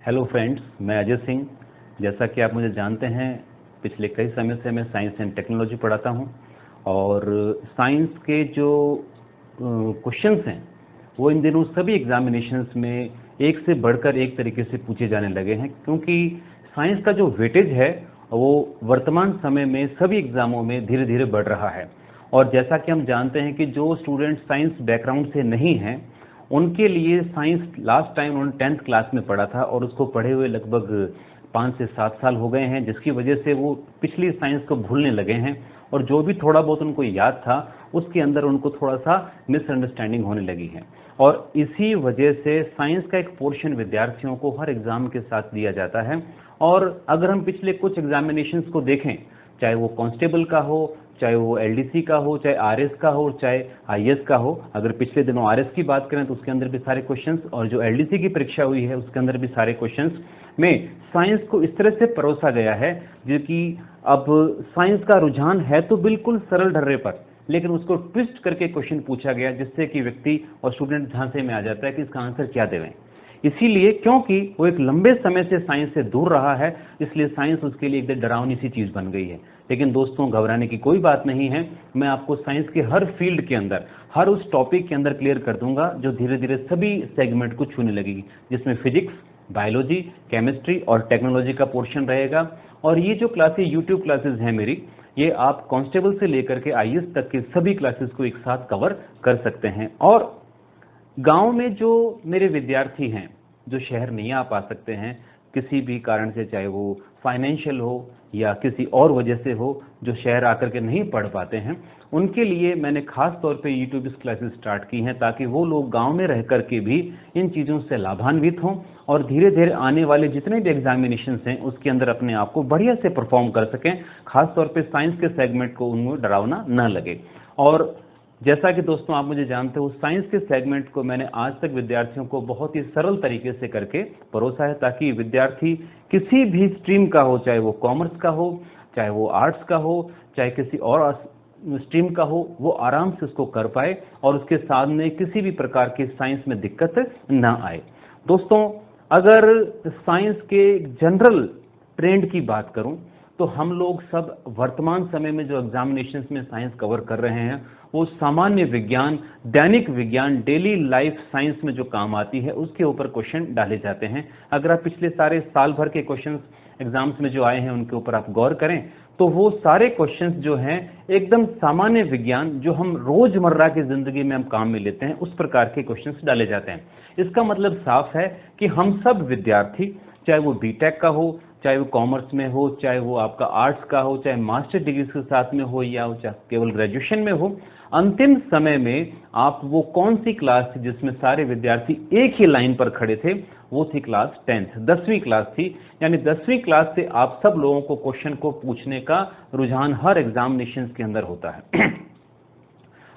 Hello friends, मैं अजय सिंह। जैसा कि आप मुझे जानते हैं, पिछले कई समय से मैं साइंस एंड टेक्नोलॉजी पढ़ाता हूं और साइंस के जो क्वेश्चंस हैं वो इन दिनों सभी एग्जामिनेशंस में एक से बढ़कर एक तरीके से पूछे जाने लगे हैं, क्योंकि साइंस का जो वेटेज है वो वर्तमान समय में सभी एग्जामों में धीरे धीरे बढ़ रहा है। और जैसा कि हम जानते हैं कि जो स्टूडेंट साइंस बैकग्राउंड से नहीं हैं उनके लिए साइंस लास्ट टाइम उन्होंने 10th क्लास में पढ़ा था और उसको पढ़े हुए लगभग 5 से 7 साल हो गए हैं, जिसकी वजह से वो पिछली साइंस को भूलने लगे हैं और जो भी थोड़ा बहुत उनको याद था उसके अंदर उनको थोड़ा सा मिसअंडरस्टैंडिंग होने लगी है। और इसी वजह से साइंस का एक पोर्शन विद्यार्थियों को हर एग्जाम के साथ दिया जाता है। और अगर हम पिछले कुछ एग्जामिनेशंस को देखें, चाहे वो कांस्टेबल का हो, चाहे वो एलडीसी का हो, चाहे आरएस का हो, चाहे आईएएस का हो। अगर पिछले दिनों आरएस की बात करें तो उसके अंदर भी सारे क्वेश्चंस, और जो एलडीसी की परीक्षा हुई है उसके अंदर भी सारे क्वेश्चंस में साइंस को इस तरह से परोसा गया है जो कि अब साइंस का रुझान है तो बिल्कुल सरल ढर्रे पर, लेकिन उसको ट्विस्ट करके क्वेश्चन पूछा गया जिससे कि व्यक्ति और स्टूडेंट झांसे में आ जाता है कि इसका आंसर क्या देवें। इसीलिए क्योंकि वो एक लंबे समय से साइंस से दूर रहा है, इसलिए साइंस उसके लिए एक डरावनी सी चीज बन गई है। लेकिन दोस्तों, घबराने की कोई बात नहीं है। मैं आपको साइंस के हर फील्ड के अंदर, हर उस टॉपिक के अंदर क्लियर कर दूंगा जो धीरे धीरे सभी सेगमेंट को छूने लगेगी, जिसमें फिजिक्स, बायोलॉजी, केमिस्ट्री और टेक्नोलॉजी का पोर्शन रहेगा। और ये जो क्लासेस यूट्यूब क्लासेस हैं मेरी, ये आप कांस्टेबल से लेकर के आईएएस तक के सभी क्लासेस को एक साथ कवर कर सकते हैं। और गांव में जो मेरे विद्यार्थी हैं जो शहर नहीं आ पा सकते हैं किसी भी कारण से, चाहे वो फाइनेंशियल हो या किसी और वजह से हो, जो शहर आकर के नहीं पढ़ पाते हैं, उनके लिए मैंने खास तौर पे यूट्यूब क्लासेस स्टार्ट की हैं ताकि वो लोग गांव में रह करके भी इन चीज़ों से लाभान्वित हों और धीरे धीरे आने वाले जितने भी एग्जामिनेशन हैं उसके अंदर अपने आप को बढ़िया से परफॉर्म कर सकें। खासतौर पर साइंस के सेगमेंट को उनमें डरावना न लगे। और जैसा कि दोस्तों आप मुझे जानते हो, साइंस के सेगमेंट को मैंने आज तक विद्यार्थियों को बहुत ही सरल तरीके से करके परोसा है ताकि विद्यार्थी किसी भी स्ट्रीम का हो, चाहे वो कॉमर्स का हो, चाहे वो आर्ट्स का हो, चाहे किसी और स्ट्रीम का हो, वो आराम से उसको कर पाए और उसके सामने किसी भी प्रकार की साइंस में दिक्कत ना आए। दोस्तों, अगर साइंस के जनरल ट्रेंड की बात करूं तो हम लोग सब वर्तमान समय में जो एग्जामिनेशंस में साइंस कवर कर रहे हैं वो सामान्य विज्ञान, दैनिक विज्ञान, डेली लाइफ साइंस में जो काम आती है उसके ऊपर क्वेश्चन डाले जाते हैं। अगर आप पिछले सारे साल भर के क्वेश्चंस एग्जाम्स में जो आए हैं उनके ऊपर आप गौर करें तो वो सारे क्वेश्चंस जो हैं एकदम सामान्य विज्ञान, जो हम रोजमर्रा की जिंदगी में हम काम में लेते हैं, उस प्रकार के क्वेश्चंस डाले जाते हैं। इसका मतलब साफ है कि हम सब विद्यार्थी, चाहे वो बीटेक का हो, चाहे वो कॉमर्स में हो, चाहे वो आपका आर्ट्स का हो, चाहे मास्टर डिग्री के साथ में हो या चाहे केवल ग्रेजुएशन में हो, अंतिम समय में आप वो कौन सी क्लास थी जिसमें सारे विद्यार्थी एक ही लाइन पर खड़े थे, वो थी क्लास 10th, 10वीं क्लास थी। यानी 10वीं क्लास से आप सब लोगों को क्वेश्चन को पूछने का रुझान हर एग्जामिनेशन के अंदर होता है।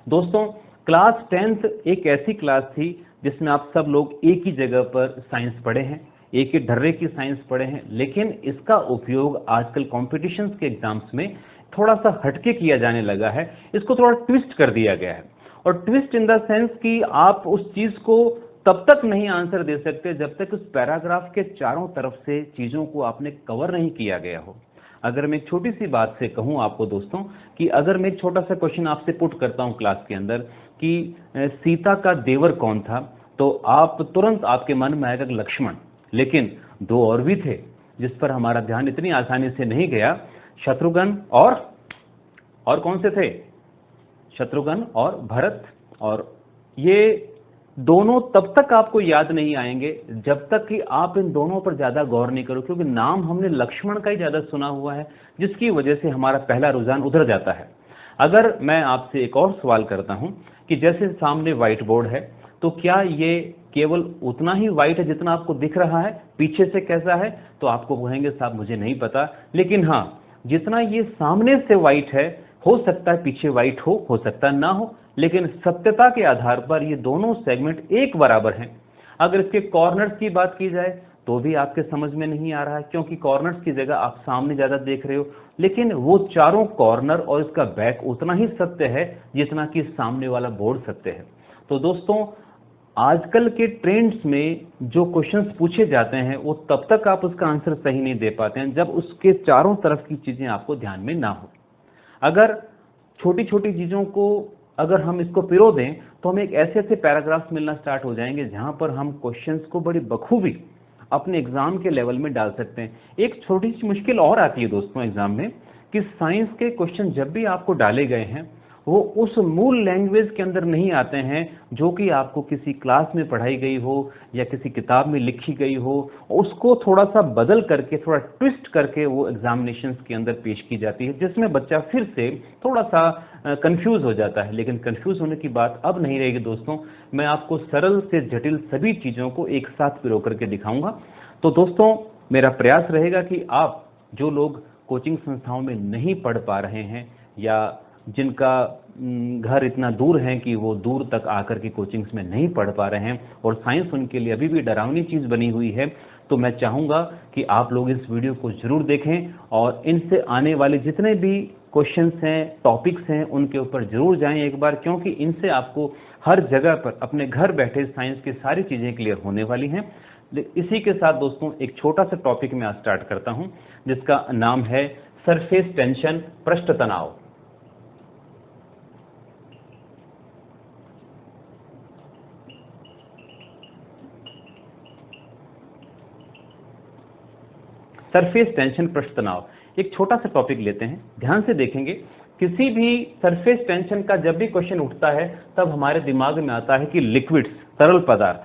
दोस्तों, क्लास 10th एक ऐसी क्लास थी जिसमें आप सब लोग एक ही जगह पर साइंस पढ़े हैं, एक ही ढर्रे की साइंस पढ़े हैं, लेकिन इसका उपयोग आजकल कॉम्पिटिशन्स के एग्जाम्स में थोड़ा सा हटके किया जाने लगा है। इसको थोड़ा ट्विस्ट कर दिया गया है। और ट्विस्ट इन द सेंस कि आप उस चीज को तब तक नहीं आंसर दे सकते जब तक उस पैराग्राफ के चारों तरफ से चीजों को आपने कवर नहीं किया गया हो। अगर मैं एक छोटी सी बात से कहूं आपको दोस्तों, कि अगर मैं एक छोटा सा क्वेश्चन आपसे पुट करता हूं क्लास के अंदर कि सीता का देवर कौन था, तो आप तुरंत आपके मन में आएगा लक्ष्मण। लेकिन दो और भी थे जिस पर हमारा ध्यान इतनी आसानी से नहीं गया, शत्रुघ्न और कौन से थे, शत्रुघ्न और भरत। और ये दोनों तब तक आपको याद नहीं आएंगे जब तक कि आप इन दोनों पर ज्यादा गौर नहीं करो, क्योंकि नाम हमने लक्ष्मण का ही ज्यादा सुना हुआ है, जिसकी वजह से हमारा पहला रुझान उधर जाता है। अगर मैं आपसे एक और सवाल करता हूं कि जैसे सामने व्हाइट बोर्ड है, तो क्या ये केवल उतना ही व्हाइट है जितना आपको दिख रहा है, पीछे से कैसा है, तो आपको कहेंगे साहब मुझे नहीं पता। लेकिन हाँ, जितना ये सामने से व्हाइट है, हो सकता है पीछे व्हाइट हो सकता ना हो, लेकिन सत्यता के आधार पर ये दोनों सेगमेंट एक बराबर हैं। अगर इसके कॉर्नर्स की बात की जाए तो भी आपके समझ में नहीं आ रहा है, क्योंकि कॉर्नर्स की जगह आप सामने ज्यादा देख रहे हो, लेकिन वो चारों कॉर्नर और इसका बैक उतना ही सत्य है जितना कि सामने वाला बोर्ड सत्य है। तो दोस्तों, आजकल के ट्रेंड्स में जो क्वेश्चंस पूछे जाते हैं वो तब तक आप उसका आंसर सही नहीं दे पाते हैं जब उसके चारों तरफ की चीजें आपको ध्यान में ना हो। अगर छोटी छोटी चीजों को अगर हम इसको पिरो दें तो हमें एक ऐसे ऐसे पैराग्राफ्स मिलना स्टार्ट हो जाएंगे जहां पर हम क्वेश्चंस को बड़ी बखूबी अपने एग्जाम के लेवल में डाल सकते हैं। एक छोटी सी मुश्किल और आती है दोस्तों एग्जाम में कि साइंस के क्वेश्चन जब भी आपको डाले गए हैं वो उस मूल लैंग्वेज के अंदर नहीं आते हैं जो कि आपको किसी क्लास में पढ़ाई गई हो या किसी किताब में लिखी गई हो। उसको थोड़ा सा बदल करके, थोड़ा ट्विस्ट करके वो एग्जामिनेशंस के अंदर पेश की जाती है, जिसमें बच्चा फिर से थोड़ा सा कंफ्यूज हो जाता है। लेकिन कंफ्यूज होने की बात अब नहीं रहेगी दोस्तों, मैं आपको सरल से जटिल सभी चीजों को एक साथ पिरो करके दिखाऊंगा। तो दोस्तों मेरा प्रयास रहेगा कि आप जो लोग कोचिंग संस्थाओं में नहीं पढ़ पा रहे हैं या जिनका घर इतना दूर है कि वो दूर तक आकर के कोचिंग्स में नहीं पढ़ पा रहे हैं और साइंस उनके लिए अभी भी डरावनी चीज बनी हुई है, तो मैं चाहूंगा कि आप लोग इस वीडियो को जरूर देखें और इनसे आने वाले जितने भी क्वेश्चंस हैं, टॉपिक्स हैं, उनके ऊपर जरूर जाएं एक बार, क्योंकि इनसे आपको हर जगह पर अपने घर बैठे साइंस की सारी चीजें क्लियर होने वाली हैं। इसी के साथ दोस्तों एक छोटा सा टॉपिक मैं आज स्टार्ट करता हूं जिसका नाम है सरफेस टेंशन, पृष्ठ तनाव। सरफेस टेंशन, पृष्ठ तनाव, एक छोटा सा टॉपिक लेते हैं, ध्यान से देखेंगे। किसी भी सरफेस टेंशन का जब भी क्वेश्चन उठता है तब हमारे दिमाग में आता है कि लिक्विड्स, तरल पदार्थ,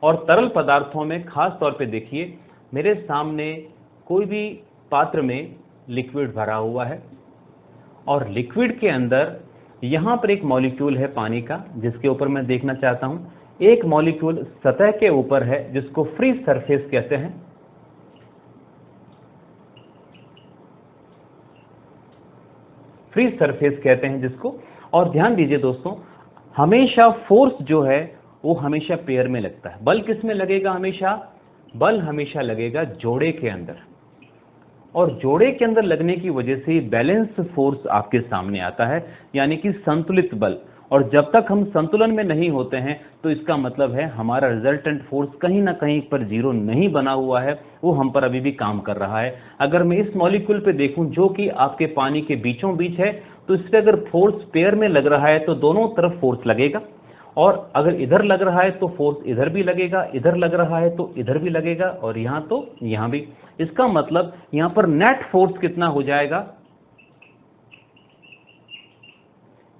और तरल पदार्थों में खास तौर पे देखिए मेरे सामने कोई भी पात्र में लिक्विड भरा हुआ है और लिक्विड के अंदर यहां पर एक मॉलिक्यूल है पानी का जिसके ऊपर मैं देखना चाहता हूं। एक मॉलिक्यूल सतह के ऊपर है जिसको फ्री सरफेस कहते हैं। फ्री सरफेस कहते हैं जिसको। और ध्यान दीजिए दोस्तों, हमेशा फोर्स जो है वो हमेशा पेयर में लगता है। बल किस में लगेगा? हमेशा बल हमेशा लगेगा जोड़े के अंदर, और जोड़े के अंदर लगने की वजह से बैलेंस फोर्स आपके सामने आता है, यानी कि संतुलित बल। और जब तक हम संतुलन में नहीं होते हैं तो इसका मतलब है हमारा रिजल्टेंट फोर्स कहीं ना कहीं पर जीरो नहीं बना हुआ है, वो हम पर अभी भी काम कर रहा है। अगर मैं इस मॉलिक्यूल पे देखूं जो कि आपके पानी के बीचों बीच है, तो इस पे अगर फोर्स पेयर में लग रहा है तो दोनों तरफ फोर्स लगेगा, और अगर इधर लग रहा है तो फोर्स इधर भी लगेगा, इधर लग रहा है तो इधर भी लगेगा, और यहां तो यहां भी। इसका मतलब यहां पर नेट फोर्स कितना हो जाएगा,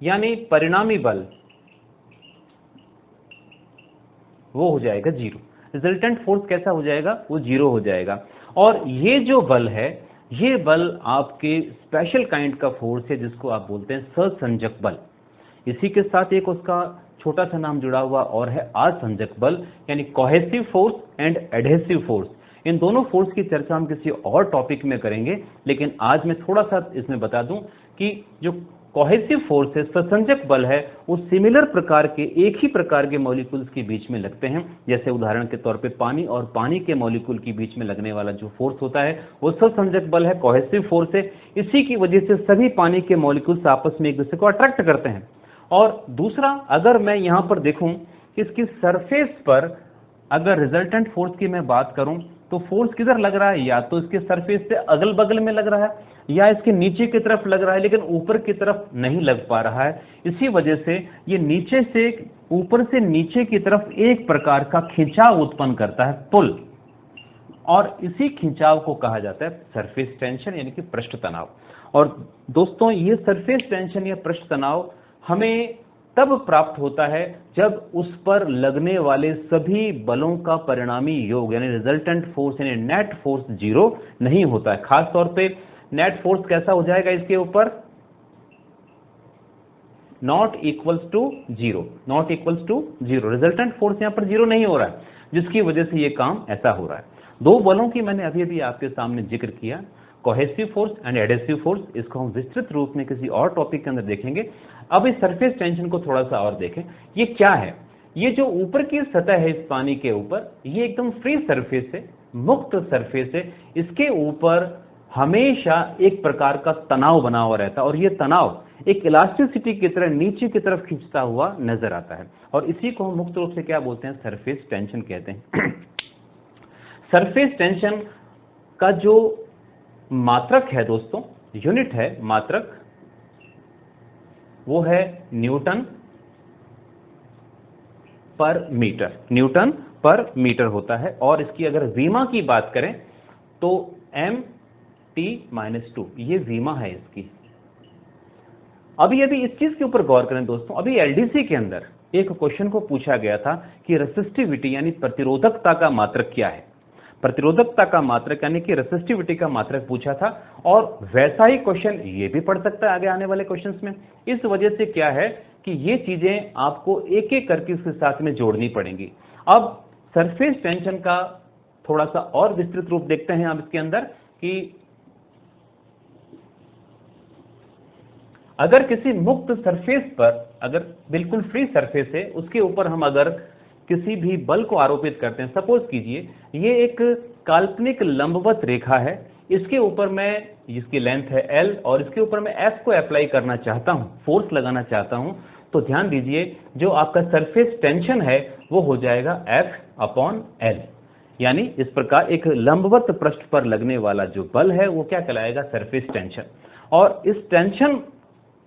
यानी परिणामी बल वो हो जाएगा जीरो। रिजल्टेंट फोर्स कैसा हो जाएगा? वो जीरो हो जाएगा। और ये जो बल है, ये बल आपके स्पेशल काइंड का फोर्स है जिसको आप बोलते हैं सहसंजक बल। इसी के साथ एक उसका छोटा सा नाम जुड़ा हुआ और है आसंजक बल, यानी cohesive force and adhesive force. इन दोनों फोर्स की चर्चा हम किसी और टॉपिक में करेंगे, लेकिन आज मैं थोड़ा सा इसमें बता दूं कि जो कोहेसिव फोर्स है, सहसंजक बल है, वो सिमिलर प्रकार के, एक ही प्रकार के मॉलिक्यूल्स के बीच में लगते हैं। जैसे उदाहरण के तौर पे पानी और पानी के मॉलिक्यूल के बीच में लगने वाला जो फोर्स होता है वो सहसंजक बल है, कोहेसिव फोर्स है। इसी की वजह से सभी पानी के मॉलिक्यूल्स आपस में एक दूसरे को अट्रैक्ट करते हैं। और दूसरा, अगर मैं यहां पर देखूं कि इसकी सरफेस पर अगर रिजल्टेंट फोर्स की मैं बात करूं तो फोर्स किधर लग रहा है? या तो इसके सरफेस से अगल बगल में लग रहा है या इसके नीचे की तरफ लग रहा है, लेकिन ऊपर की तरफ नहीं लग पा रहा है। इसी वजह से ये नीचे से ऊपर से नीचे की तरफ एक प्रकार का खिंचाव उत्पन्न करता है, पुल, और इसी खिंचाव को कहा जाता है सरफेस टेंशन, यानी कि पृष्ठ तनाव। और दोस्तों ये सरफेस टेंशन या पृष्ठ तनाव हमें तब प्राप्त होता है जब उस पर लगने वाले सभी बलों का परिणामी योग, यानी रिजल्टेंट फोर्स यानी नेट फोर्स जीरो नहीं होता है। खास तौर पे नेट फोर्स कैसा हो जाएगा इसके ऊपर? Not equals to zero, not equals to zero. Resultant force यहां पर जीरो नहीं हो रहा है, जिसकी वजह से ये काम ऐसा हो रहा है। दो बलों की मैंने अभी अभी आपके सामने जिक्र किया, cohesive force and adhesive force. इसको हम विस्तृत रूप में किसी और टॉपिक के अंदर देखेंगे। अब इस सरफेस टेंशन को थोड़ा सा और देखें, ये क्या है? ये जो ऊपर की सतह है इस पानी के ऊपर, ये एकदम फ्री सरफेस है, मुक्त सरफेस है। इसके ऊपर हमेशा एक प्रकार का तनाव बना हुआ रहता है और ये तनाव एक इलास्टिसिटी की तरह नीचे की तरफ खींचता हुआ नजर आता है और इसी को हम मुख्य रूप से क्या बोलते हैं, सरफेस टेंशन कहते हैं। सरफेस टेंशन का जो मात्रक है दोस्तों, यूनिट है मात्रक, वो है न्यूटन पर मीटर, न्यूटन पर मीटर होता है। और इसकी अगर वीमा की बात करें तो mt-2 ये वीमा है इसकी। अभी इस चीज के ऊपर गौर करें दोस्तों, अभी एलडीसी के अंदर एक क्वेश्चन को पूछा गया था कि रेसिस्टिविटी यानी प्रतिरोधकता का मात्रक क्या है। प्रतिरोधकता का मात्रक यानी कि रेसिस्टिविटी का मात्रक पूछा था और वैसा ही क्वेश्चन ये भी पढ़ सकता है आगे आने वाले क्वेश्चंस में। इस वजह से क्या है कि ये चीजें आपको एक एक करके इसके साथ में जोड़नी पड़ेंगी। अब सरफेस टेंशन का थोड़ा सा और विस्तृत रूप देखते हैं अब इसके अंदर कि अगर किसी मुक्त सरफेस पर, अगर बिल्कुल फ्री सरफेस है, उसके ऊपर हम अगर किसी भी बल को आरोपित करते हैं, सपोज कीजिए ये एक काल्पनिक लंबवत रेखा है, इसके ऊपर मैं, जिसकी लेंथ है L और इसके ऊपर मैं F को अप्लाई करना चाहता हूं, फोर्स लगाना चाहता हूं, तो ध्यान दीजिए जो आपका सरफेस टेंशन है वो हो जाएगा F/L। यानी इस प्रकार एक लंबवत पृष्ठ पर लगने वाला जो बल है वो क्या कहलाएगा, सरफेस टेंशन। और इस टेंशन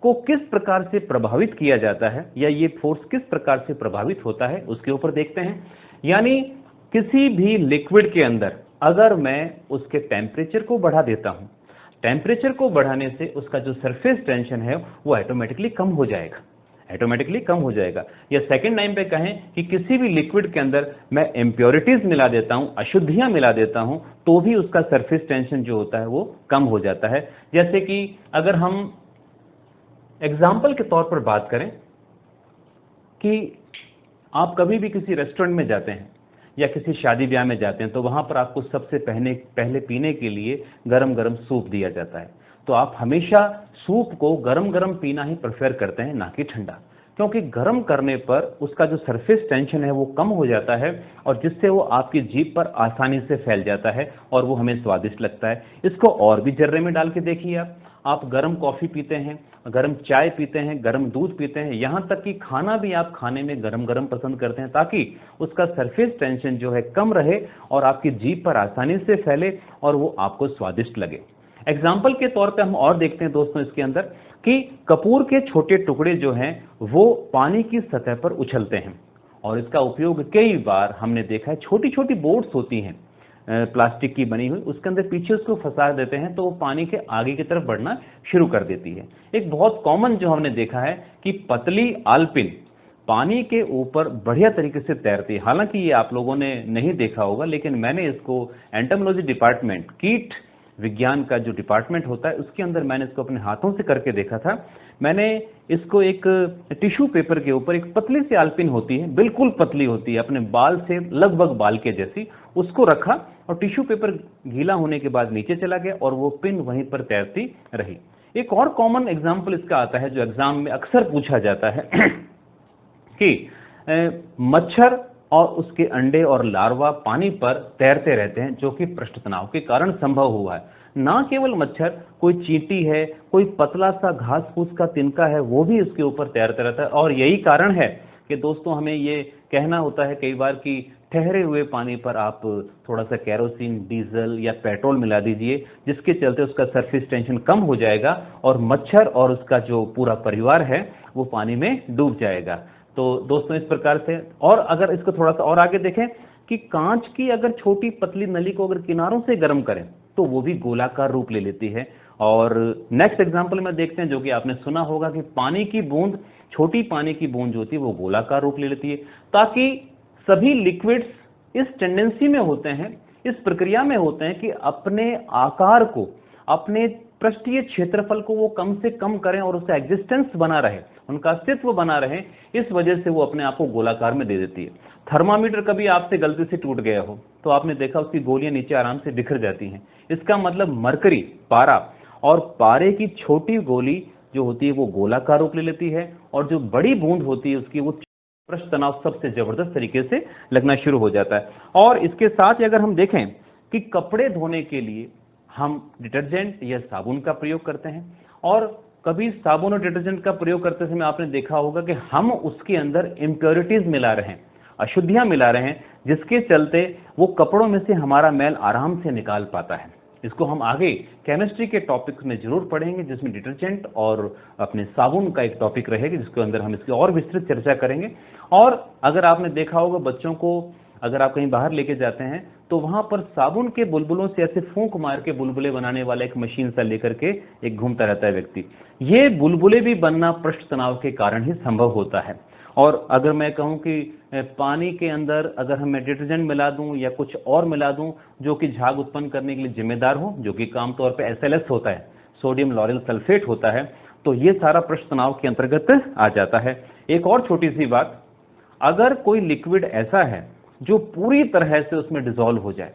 को किस प्रकार से प्रभावित किया जाता है या ये फोर्स किस प्रकार से प्रभावित होता है उसके ऊपर देखते हैं। यानी किसी भी लिक्विड के अंदर अगर मैं उसके टेम्परेचर को बढ़ा देता हूं, टेम्परेचर को बढ़ाने से उसका जो सरफेस टेंशन है वो ऑटोमेटिकली कम हो जाएगा, ऑटोमेटिकली कम हो जाएगा। या सेकंड लाइन पे कहें कि किसी भी लिक्विड के अंदर मैं इम्प्योरिटीज मिला देता हूं, अशुद्धियां मिला देता हूं, तो भी उसका सरफेस टेंशन जो होता है वो कम हो जाता है। जैसे कि अगर हम एग्जाम्पल के तौर पर बात करें कि आप कभी भी किसी रेस्टोरेंट में जाते हैं या किसी शादी ब्याह में जाते हैं तो वहां पर आपको सबसे पहले पीने के लिए गरम गरम सूप दिया जाता है, तो आप हमेशा सूप को गरम गरम पीना ही प्रेफर करते हैं, ना कि ठंडा, क्योंकि गर्म करने पर उसका जो सरफेस टेंशन है वो कम हो जाता है और जिससे वो आपकी जीभ पर आसानी से फैल जाता है और वो हमें स्वादिष्ट लगता है। इसको और भी जर्रे में डाल के देखिए, आप गर्म कॉफी पीते हैं, गर्म चाय पीते हैं, गर्म दूध पीते हैं, यहां तक कि खाना भी आप खाने में गरम गरम पसंद करते हैं ताकि उसका सरफेस टेंशन जो है कम रहे और आपकी जीभ पर आसानी से फैले और वो आपको स्वादिष्ट लगे। एग्जाम्पल के तौर पे हम और देखते हैं दोस्तों इसके अंदर कि कपूर के छोटे टुकड़े जो हैं वो पानी की सतह पर उछलते हैं और इसका उपयोग कई बार हमने देखा है, छोटी छोटी बोट्स होती हैं प्लास्टिक की बनी हुई, उसके अंदर पीछे उसको फंसा देते हैं तो वो पानी के आगे की तरफ बढ़ना शुरू कर देती है। एक बहुत कॉमन जो हमने देखा है कि पतली आलपिन पानी के ऊपर बढ़िया तरीके से तैरती है। हालांकि ये आप लोगों ने नहीं देखा होगा, लेकिन मैंने इसको एंटोमोलॉजी डिपार्टमेंट, कीट विज्ञान का जो डिपार्टमेंट होता है उसके अंदर मैंने इसको अपने हाथों से करके देखा था। मैंने इसको एक टिश्यू पेपर के ऊपर, एक पतली सी आलपिन होती है, बिल्कुल पतली होती है, अपने बाल से लगभग बाल के जैसी, उसको रखा और टिश्यू पेपर गीला होने के बाद नीचे चला गया और वो पिन वहीं पर तैरती रही। एक और कॉमन एग्जाम्पल इसका आता है जो एग्जाम में अक्सर पूछा जाता है कि मच्छर और उसके अंडे और लार्वा पानी पर तैरते रहते हैं, जो कि पृष्ठ तनाव के कारण संभव हुआ है। ना केवल मच्छर, कोई चींटी है, कोई पतला सा घास फूस का तिनका है, वो भी इसके ऊपर तैरता रहता है। और यही कारण है कि दोस्तों हमें ये कहना होता है कई बार कि ठहरे हुए पानी पर आप थोड़ा सा कैरोसिन, डीजल या पेट्रोल मिला दीजिए, जिसके चलते उसका सरफेस टेंशन कम हो जाएगा और मच्छर और उसका जो पूरा परिवार है वो पानी में डूब जाएगा। तो दोस्तों इस प्रकार से, और अगर इसको थोड़ा सा और आगे देखें कि कांच की अगर छोटी पतली नली को अगर किनारों से गर्म करें तो वो भी गोलाकार रूप ले लेती है। और नेक्स्ट एग्जांपल में देखते हैं जो कि आपने सुना होगा कि पानी की बूंद, छोटी पानी की बूंद जो होती है वो गोलाकार रूप ले लेती है, ताकि सभी लिक्विड्स इस टेंडेंसी में होते हैं, इस प्रक्रिया में होते हैं कि अपने आकार को, अपने पृष्ठीय क्षेत्रफल को वो कम से कम करें और उसका एग्जिस्टेंस बना रहे, उनका अस्तित्व बना रहे। इस वजह से वो अपने आप को गोलाकार में दे देती है। थर्मामीटर कभी आपसे गलती से टूट गया हो तो आपने देखा उसकी गोलियां नीचे आराम से बिखर जाती हैं। इसका मतलब मरकरी, पारा, और पारे की छोटी गोली जो होती है वो गोलाकार रूप ले लेती है और जो बड़ी बूंद होती है उसकी वो पृष्ठ तनाव सबसे जबरदस्त तरीके से लगना शुरू हो जाता है। और इसके साथ ही अगर हम देखें कि कपड़े धोने के लिए हम डिटर्जेंट या साबुन का प्रयोग करते हैं, और कभी साबुन और डिटर्जेंट का प्रयोग करते समय आपने देखा होगा कि हम उसके अंदर इम्प्योरिटीज मिला रहे हैं, अशुद्धियां मिला रहे हैं, जिसके चलते वो कपड़ों में से हमारा मैल आराम से निकाल पाता है। इसको हम आगे केमिस्ट्री के टॉपिक में जरूर पढ़ेंगे, जिसमें डिटर्जेंट और अपने साबुन का एक टॉपिक रहेगा, जिसके अंदर हम इसकी और विस्तृत चर्चा करेंगे। और अगर आपने देखा होगा, बच्चों को अगर आप कहीं बाहर लेके जाते हैं तो वहां पर साबुन के बुलबुलों से ऐसे फूंक मार के बुलबुले बनाने वाला एक मशीन सा लेकर के एक घूमता रहता है व्यक्ति। ये बुलबुले भी बनना पृष्ठ तनाव के कारण ही संभव होता है। और अगर मैं कहूं कि पानी के अंदर अगर मैं डिटर्जेंट मिला दूं या कुछ और मिला दूं जो कि झाग उत्पन्न करने के लिए जिम्मेदार हो, जो कि आमतौर पर SLS होता है, सोडियम लॉरेल सल्फेट होता है, तो ये सारा पृष्ठ तनाव के अंतर्गत आ जाता है। एक और छोटी सी बात, अगर कोई लिक्विड ऐसा है जो पूरी तरह से उसमें डिसॉल्व हो जाए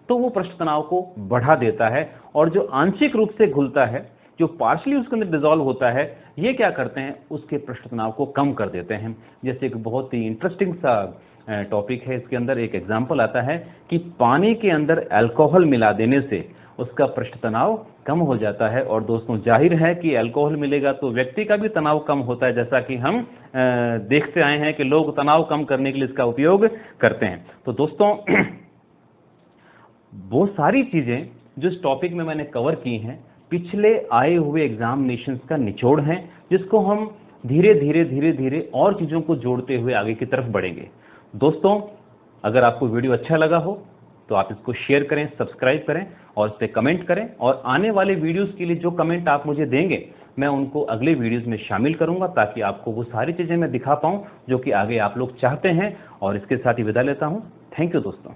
तो वो पृष्ठ तनाव को बढ़ा देता है, और जो आंशिक रूप से घुलता है, जो पार्शली उसके अंदर डिसॉल्व होता है, ये क्या करते हैं, उसके पृष्ठ तनाव को कम कर देते हैं। जैसे एक बहुत ही इंटरेस्टिंग सा टॉपिक है, इसके अंदर एक एग्जांपल आता है कि पानी के अंदर अल्कोहल मिला देने से उसका पृष्ठ तनाव कम हो जाता है। और दोस्तों, जाहिर है कि अल्कोहल मिलेगा तो व्यक्ति का भी तनाव कम होता है, जैसा कि हम देखते आए हैं कि लोग तनाव कम करने के लिए इसका उपयोग करते हैं। तो दोस्तों, वो सारी चीजें जो इस टॉपिक में मैंने कवर की हैं, पिछले आए हुए एग्जामिनेशंस का निचोड़ हैं, जिसको हम धीरे धीरे धीरे धीरे और चीजों को जोड़ते हुए आगे की तरफ बढ़ेंगे। दोस्तों, अगर आपको वीडियो अच्छा लगा हो तो आप इसको शेयर करें, सब्सक्राइब करें और इस पर कमेंट करें, और आने वाले वीडियोस के लिए जो कमेंट आप मुझे देंगे मैं उनको अगले वीडियोस में शामिल करूंगा, ताकि आपको वो सारी चीजें मैं दिखा पाऊं जो कि आगे आप लोग चाहते हैं। और इसके साथ ही विदा लेता हूं। थैंक यू दोस्तों।